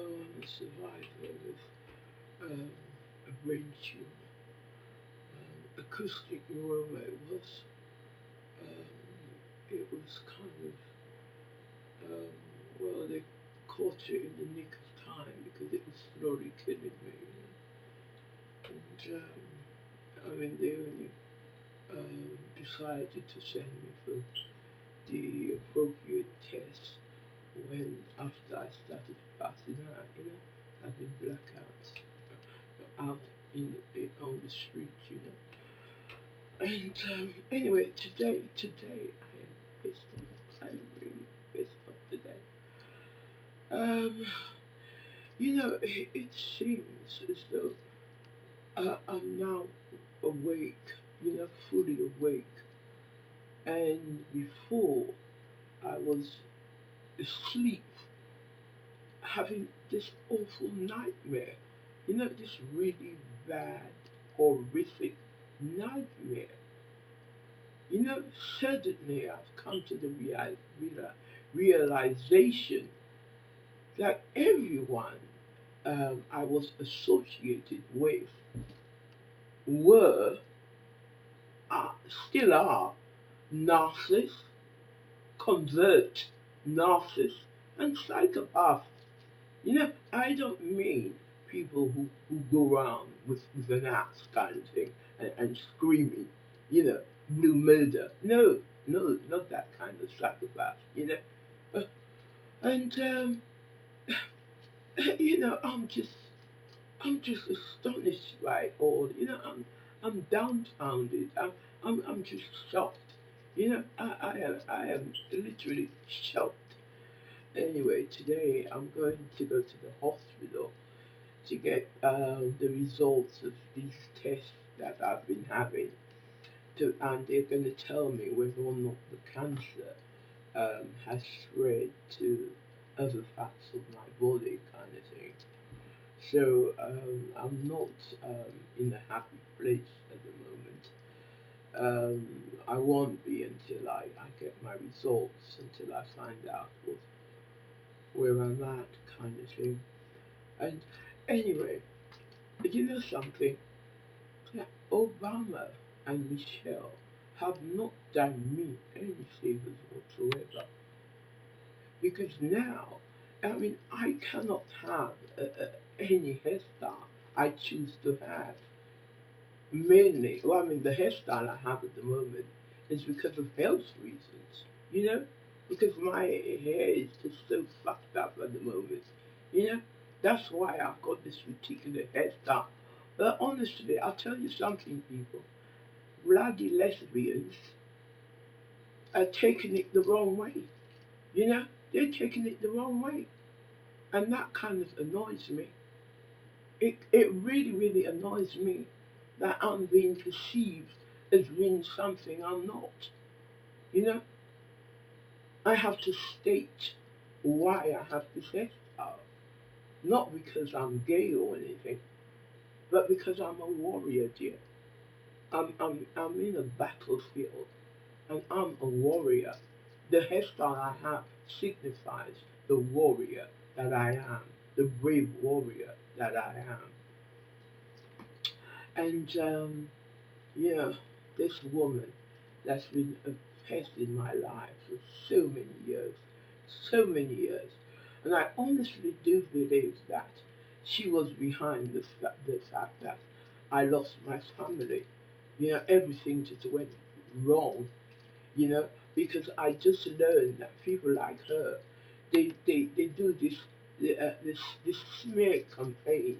I'm a survivor with a brain tumor. Acoustic neuroma it was kind of, well, they caught it in the nick of time because it was slowly killing me. And I mean, they only decided to send me for the appropriate test when after I started passing out, having blackouts out on the street, And anyway, today I am pissed off. I'm really pissed off today. Um, it seems as though I'm now awake, fully awake. And before I was asleep, having this awful nightmare, this really bad, horrific nightmare. Suddenly I've come to the realization that everyone I was associated with were, still are, narcissists, convert narcissists, and psychopaths. I don't mean people who go around with an axe kind of thing and screaming, blue murder. No, no, not that kind of psychopath. Uh, and I'm just astonished by it all. I'm dumbfounded. I'm just shocked. I am literally shocked. Anyway, today I'm going to go to the hospital to get the results of these tests that I've been having, and they're going to tell me whether or not the cancer has spread to other parts of my body, kind of thing. So I'm not in a happy place at the moment. I won't be until I get my results, until I find out where I'm at, kind of thing. And anyway, you know something? Yeah, Obama and Michelle have not done me any favors whatsoever. Because now, I mean, I cannot have any hairstyle I choose to have. Mainly, well, I mean, the hairstyle I have at the moment is because of health reasons, you know? Because my hair is just so fucked up at the moment, you know? That's why I've got this particular hairstyle. But honestly, I'll tell you something, people. Bloody lesbians are taking it the wrong way, you know? They're taking it the wrong way. And that kind of annoys me. It really, really annoys me that I'm being perceived as being something I'm not. You know, I have to state why I have this hairstyle. Not because I'm gay or anything, but because I'm a warrior, dear. I'm in a battlefield and I'm a warrior. The hairstyle I have signifies the warrior that I am, the brave warrior that I am. And this woman that's been a pest in my life for so many years, and I honestly do believe that she was behind the fact that I lost my family. Everything just went wrong. Because I just learned that people like her, they do this smear campaign.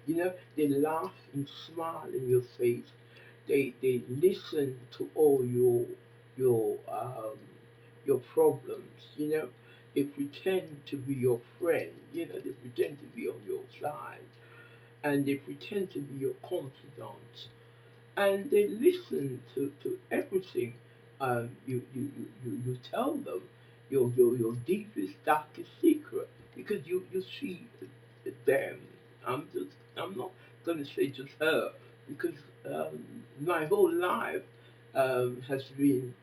They laugh and smile in your face. They listen to all your your problems. They pretend to be your friend. They pretend to be on your side, and they pretend to be your confidant, and they listen to everything you tell them, your deepest, darkest secret, because you see them. I'm not going to say just her, because my whole life has been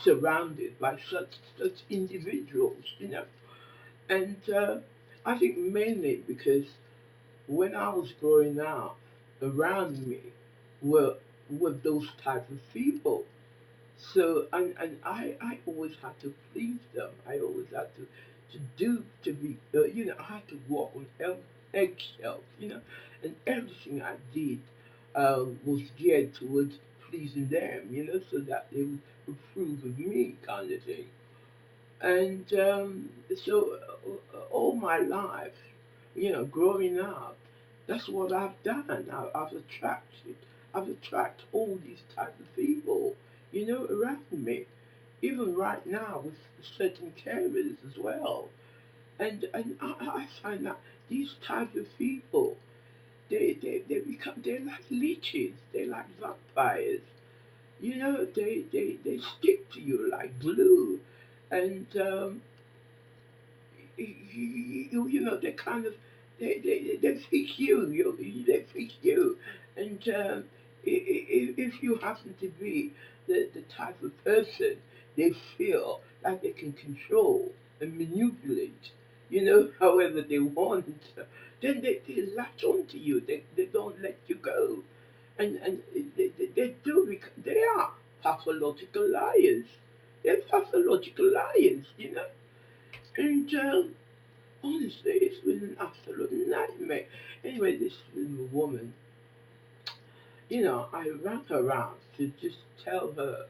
surrounded by such individuals, and I think mainly because when I was growing up, around me were were those type of people. So I always had to please them. I always had to be I had to walk on eggshells, and everything I did was geared towards pleasing them, so that they would approve of me, kind of thing. And so all my life, growing up, that's what I've done. I've attracted all these type of people, around me. Even right now with certain carriers as well. And I find that these type of people, they're like leeches, they're like vampires. They stick to you like glue. And they kind of they fix they fix you, and if you happen to be the type of person they feel like they can control and manipulate, however they want, then they latch onto you. They don't let you go, and they are pathological liars. They're pathological liars. And honestly, it's been an absolute nightmare. Anyway, this woman, I ran her around to just tell her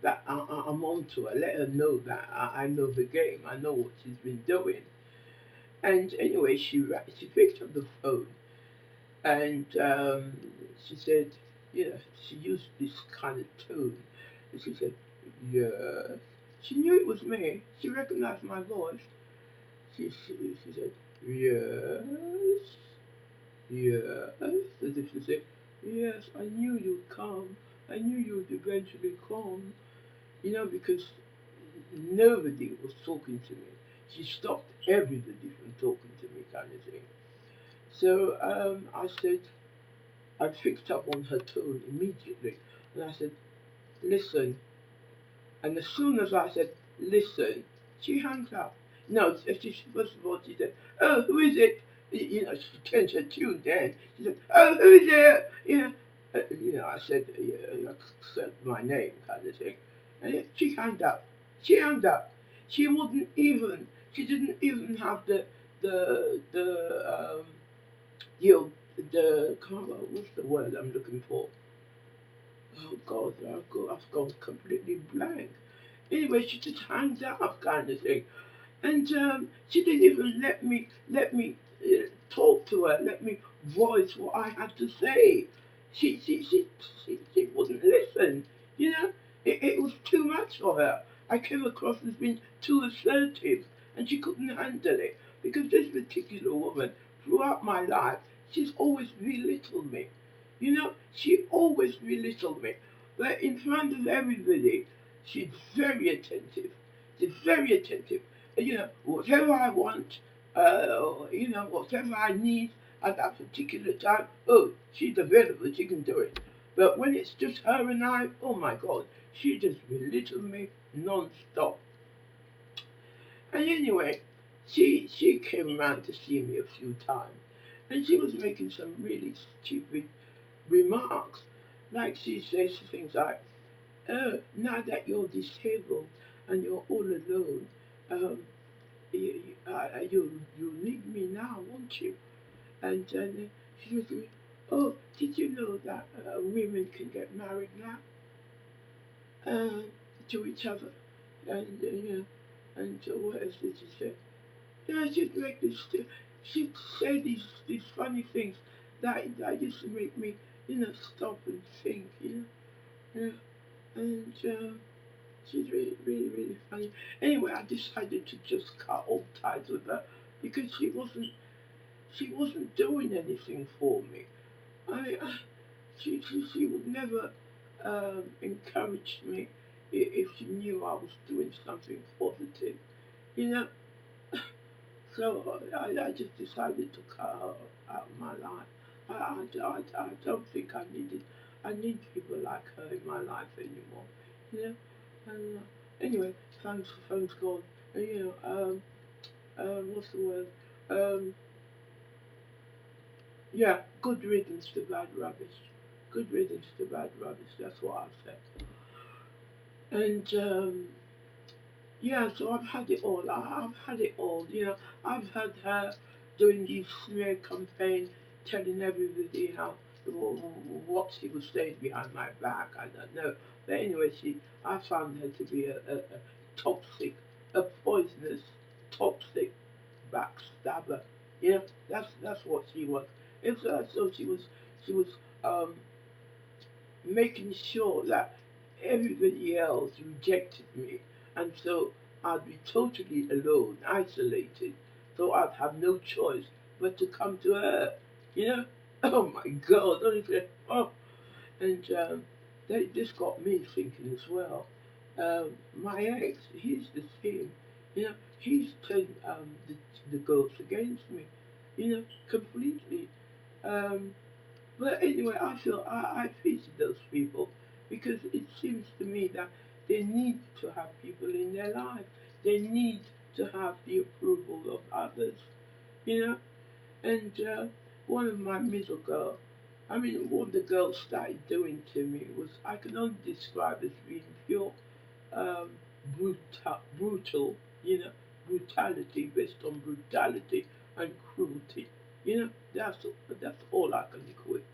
that I'm on to her, let her know that I know the game, I know what she's been doing. And anyway, she picked up the phone and she said, she used this kind of tone. And she said, yes. She knew it was me. She recognized my voice. She said, yes, yes, as if to say, yes, I knew you'd come. I knew you'd eventually come, because nobody was talking to me. She stopped everybody from talking to me, kind of thing. So I said, I picked up on her tone immediately, and I said, listen. And as soon as I said, listen, she hangs up. No, first of all, she said, oh, who is it? She changed her tune then. She said, oh, who is there? I said, I said my name, kind of thing. And she hung up. She hung up. She didn't even have you know, what's the word I'm looking for? Oh God, I've gone completely blank. Anyway, she just hangs up, kind of thing, and she didn't even let me talk to her, let me voice what I had to say. She wouldn't listen. It was too much for her. I came across as being too assertive, and she couldn't handle it because this particular woman, throughout my life, she's always belittled me. She always belittled me, but in front of everybody, she's very attentive. She's very attentive. Whatever I want, whatever I need at that particular time, oh, she's available, she can do it. But when it's just her and I, oh my God, she just belittled me non-stop. And anyway, she came round to see me a few times, and she was making some really stupid remarks. Like she says things like, oh, now that you're disabled and you're all alone, um, you need me now, won't you? And she was like, oh, did you know that women can get married now uh, to each other? And what else did she say? She'd make she'd say these funny things that used to make me, stop and think, yeah. And she's really, really, really funny. Anyway, I decided to just cut all ties with her because she wasn't doing anything for me. She would never encourage me if she knew I was doing something positive, you know. So I just decided to cut her out of my life. I don't think I need people like her in my life anymore, you know. And anyway, thanks for phone's gone. And, what's the word? Um, yeah, good riddance to bad rubbish. Good riddance to bad rubbish. That's what I said. And yeah, so I've had it all. I've had it all. I've had her doing these smear campaign, telling everybody how what she was saying behind my back. I don't know, but anyway, I found her to be a toxic, a poisonous, toxic backstabber. That's what she was. So she was um, making sure that everybody else rejected me, and so I'd be totally alone, isolated, so I'd have no choice but to come to her, you know? Oh my God, honestly, oh, and this got me thinking as well. My ex, he's the same, he's turned the girls against me, completely. Um, but anyway, I pity those people because it seems to me that they need to have people in their life. They need to have the approval of others, you know. And one of my middle girls, I mean, what the girls started doing to me was I can only describe as being pure um, brutal, brutality based on brutality and cruelty. That's all I can equate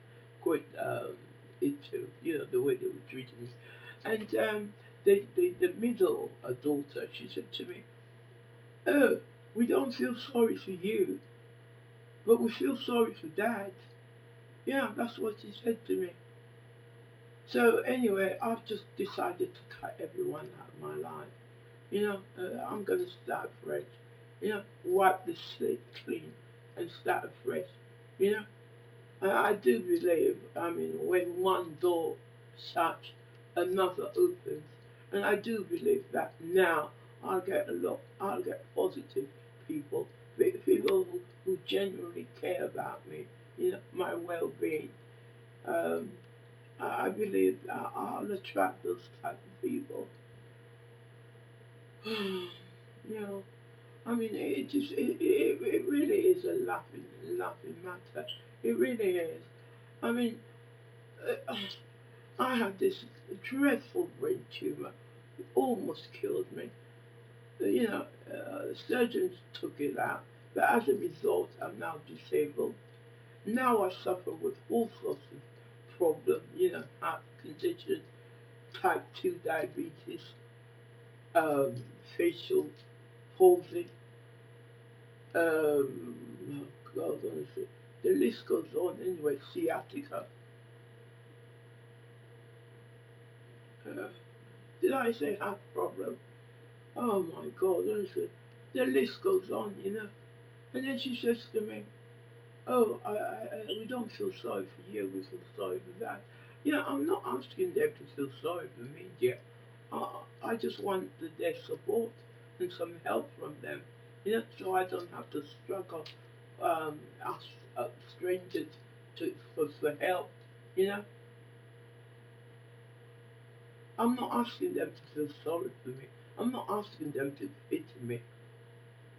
it to. The way they were treating me. And the middle daughter, she said to me, "Oh, we don't feel sorry for you, but we feel sorry for Dad." Yeah, that's what she said to me. So anyway, I've just decided to cut everyone out of my life. I'm going to start fresh. Wipe the slate clean and start fresh. You know, I do believe, I mean, when one door shuts, another opens. And I do believe that now I'll get positive people, people who genuinely care about me, my well-being. Um, I believe that I'll attract those type of people. you know, I mean, it really is a laughing matter. It really is. I mean, uh, I had this dreadful brain tumor. It almost killed me. Surgeons took it out, but as a result, I'm now disabled. Now I suffer with all sorts of problems. Heart conditions, type 2 diabetes, um, facial palsy, oh God, honestly, the list goes on anyway, sciatica. Uh, did I say heart problem? Oh my God, honestly, the list goes on. And then she says to me, "Oh, we don't feel sorry for you, we feel sorry for that." I'm not asking them to feel sorry for me, dear. I just want their support and some help from them, so I don't have to struggle, ask strangers for help, you know. I'm not asking them to feel sorry for me. I'm not asking them to pity me.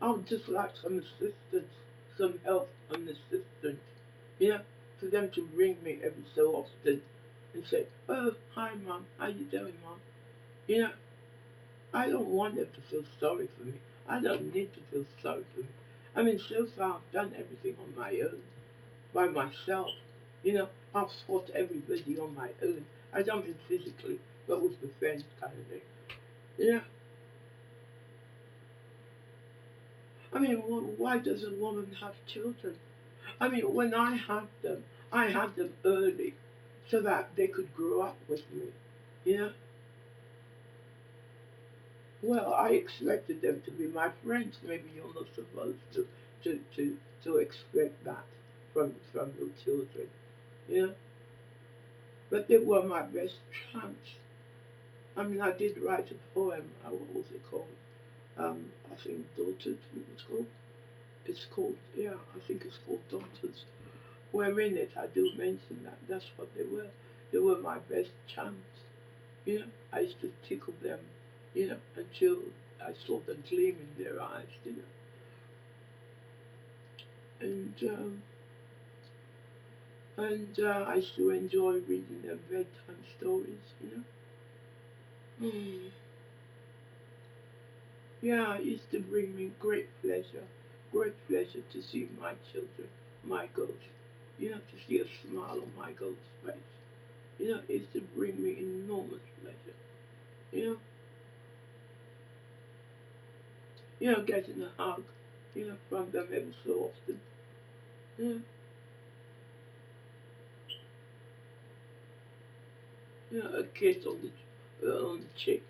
I would just like some assistance, some help and assistance, for them to ring me every so often and say, "Oh, hi, Mum, how you doing, Mum?" You know, I don't want them to feel sorry for me. I don't need to feel sorry for me. I mean, so far I've done everything on my own, by myself. I've fought everybody on my own. I don't mean physically, but with the friends kind of thing. Yeah. I mean, why does a woman have children? I mean, when I had them early so that they could grow up with me. You know? Well, I expected them to be my friends. Maybe you're not supposed to expect that from your children. You know? But they were my best chance. I mean, I did write a poem. What was it called? I think Daughters. It's called. It's called. Yeah, I think it's called Daughters. Where in it I do mention that. That's what they were. They were my best chance. I used to tickle them, until I saw the gleam in their eyes. and I still enjoy reading their bedtime stories, Mm. Yeah, it used to bring me great pleasure to see my children, my girls, to see a smile on my girl's face. It used to bring me enormous pleasure. You know, getting a hug, from them ever so often. You know, a kiss on the cheek,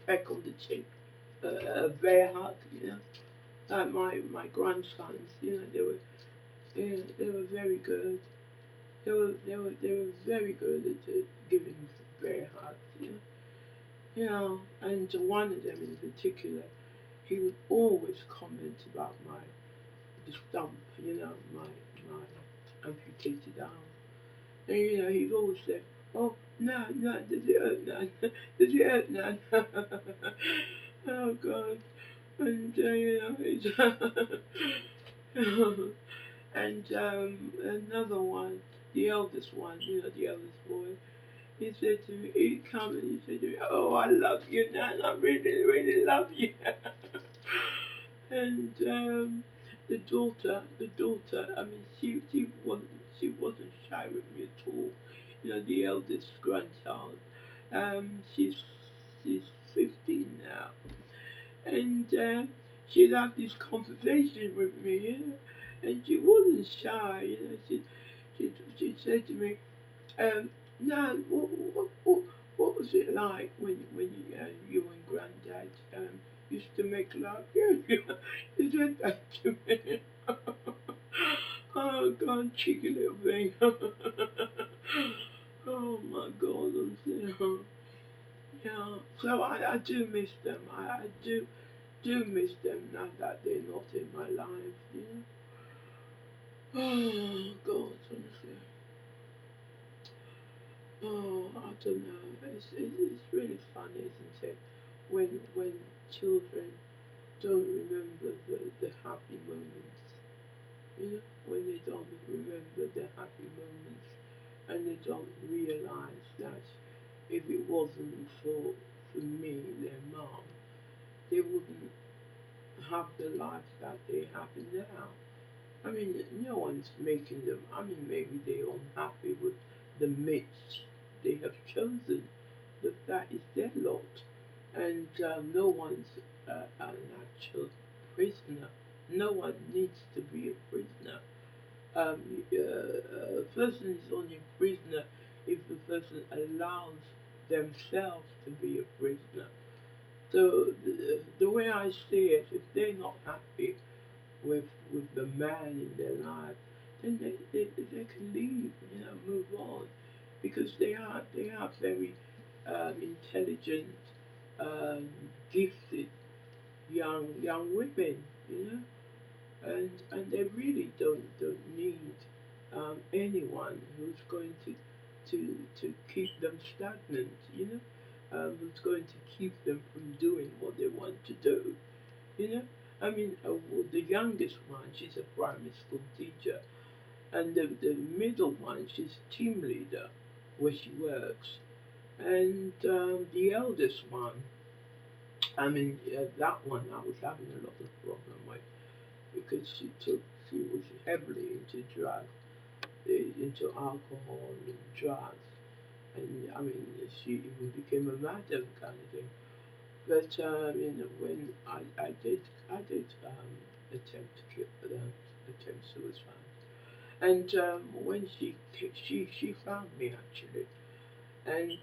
peck on the cheek, a bear hug, my grandsons, they were very good. They were very good at giving bear hugs, and one of them in particular, he would always comment about the stump, my amputated arm. And he'd always say, "Oh, no, no, does it hurt none? Does it hurt none?" Oh God. And it's and another one, the eldest one, the eldest boy, he said to me, he'd come and he said to me, "Oh, I love you, Nan. I really, really love you." And the daughter, I mean, she wasn't shy with me at all. The eldest grandchild. She's 15 now, and she'd have this conversation with me, and she wasn't shy. She said to me, "Nan, what was it like when you and Granddad used to make love?" Yeah, you said that to me. Oh God, cheeky little thing. Oh my God, I'm saying, yeah. So I do miss them. I do miss them now that they're not in my life. Oh God, honestly. Oh, I don't know. It's really funny, isn't it? When children don't remember the happy moments. When they don't remember the happy moments, and they don't realize that if it wasn't for me, their mom, they wouldn't have the life that they have now. I mean, no one's making them. I mean, maybe they're unhappy with the mates they have chosen, but that is their lot, and no one's an actual prisoner. No one needs to be a prisoner. A person is only a prisoner if the person allows themselves to be a prisoner. So the way I see it, if they're not happy with the man in their life, then they can leave, move on, because they are very intelligent, um, gifted young women, and they really don't need anyone who's going to keep them stagnant, who's going to keep them from doing what they want to do, you know. I mean, the youngest one, she's a primary school teacher, and the middle one, she's team leader where she works, and the eldest one, I mean, that one I was having a lot of problem with because she was heavily into drugs, into alcohol and drugs, and I mean, she even became a madam kind of thing. But when I did attempt to attempt suicide, and when she found me actually, and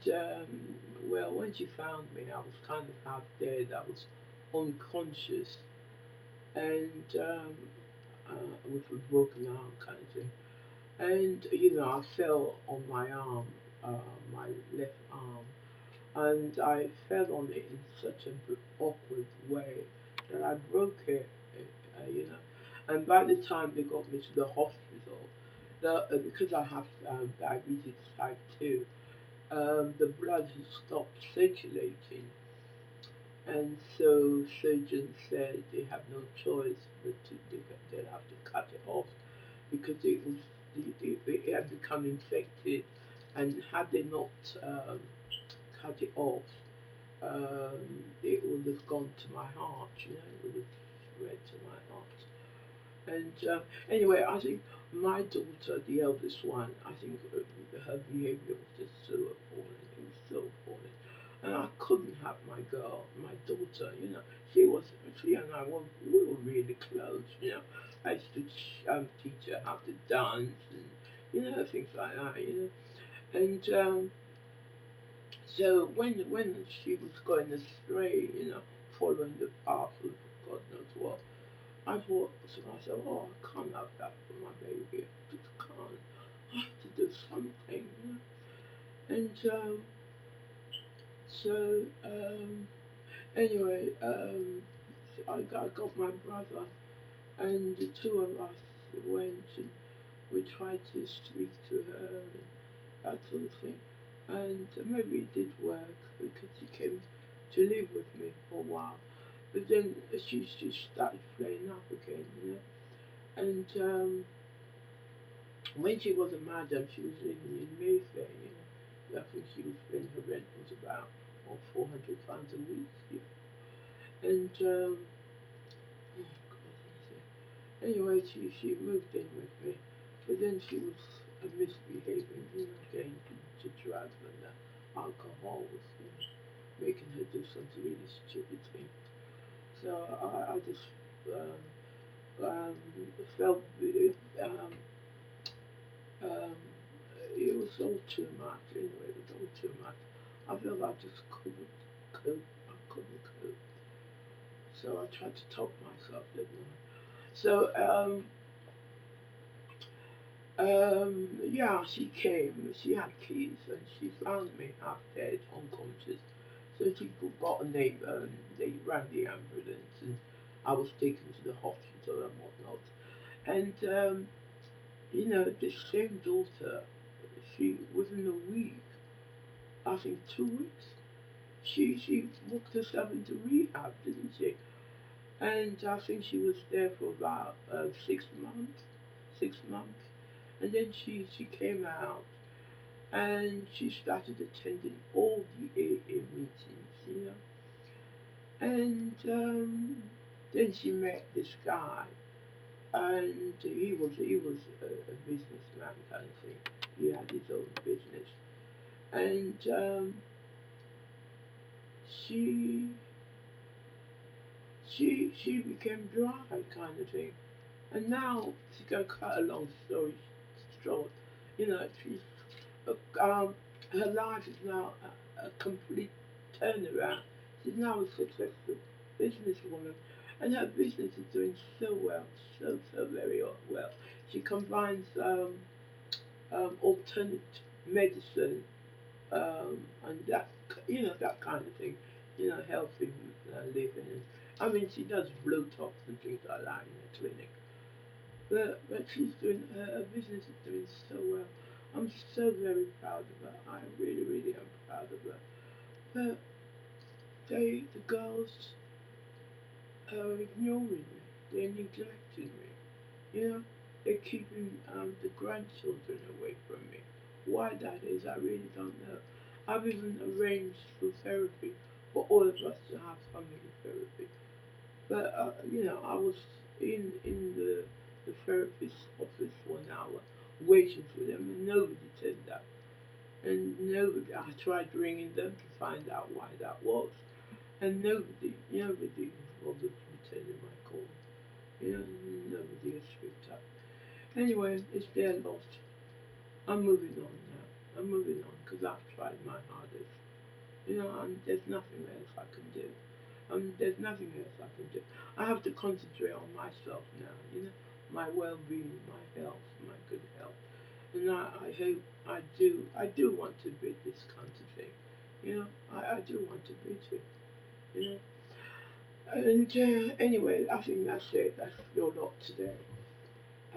well, when she found me, I was kind of half dead. I was unconscious, and with a broken arm kind of thing. And I fell on my arm, my left arm, and I fell on it in such an awkward way that I broke it, And by the time they got me to the hospital, because I have diabetes type 2, the blood had stopped circulating, and so surgeons said they have no choice but they'll have to cut it off because it had become infected, and had they not cut it off, it would have gone to my heart, it would have spread to my heart. And anyway, I think my daughter, the eldest one, I think her behavior was just so appalling. It was so appalling. And I couldn't have my girl, my daughter, she and I we were really close. I used to teach her how to dance and, things like that. And so when she was going astray, following the path of God knows what, I thought to myself, oh, I can't have that for my baby. I just can't. I have to do something. And so anyway, I got my brother, and the two of us went and we tried to speak to her and that sort of thing. And maybe it did work because she came to live with me for a while. But then she started playing up again. And when she was a madam, she was living in Mayfair. I think she was paying her rent was about £400 a week. And oh God, anyway, she moved in with me, but then she was misbehaving, getting into drugs and alcohol was making her do some really stupid things. So I just felt um, it was all too much. Anyway, it was all too much. I felt I just couldn't cope. I couldn't cope. So I tried to talk myself, didn't I? So yeah, she came. She had keys, and she found me half dead, unconscious. So she got a neighbor, and they rang the ambulance, and I was taken to the hospital and whatnot. And this same daughter, she within a week, I think 2 weeks, she walked herself into rehab, didn't she? And I think she was there for about 6 months, 6 months, and then she came out and she started attending all the AA meetings. And then she met this guy, and he was a businessman kind of thing. He had his own business, and she she became dry kind of thing. And now, to go cut a long story short, she's her life is now a complete turnaround. She's now a successful businesswoman, and her business is doing so well, so very well. She combines alternate medicine and that kind of thing, healthy living. And, I mean, she does Botox and things like that in the clinic. But she's doing her business is doing so well. I'm so very proud of her. I really, really am proud of her. But the girls are ignoring me. They're neglecting me. They're keeping the grandchildren away from me. Why that is, I really don't know. I've even arranged for therapy for all of us to have family therapy. But I was in the therapist's office 1 hour waiting for them, and nobody turned up. And nobody, I tried ringing them to find out why that was, and nobody bothered returning my call. Nobody has picked up. Anyway, it's their loss. I'm moving on now. I'm moving on because I've tried my hardest. And there's nothing else I can do. There's nothing else I can do. I have to concentrate on myself now, my well-being, my health, my good health. And I hope I do want to beat this cancer thing. I do want to beat it. And anyway, I think that's it. That's your lot today.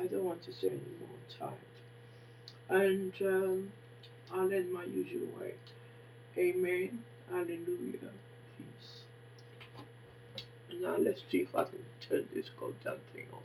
I don't want to say any more. I'm tired. And I'll end my usual way. Amen. Hallelujah. Peace. Now let's see if I can turn this goddamn thing off.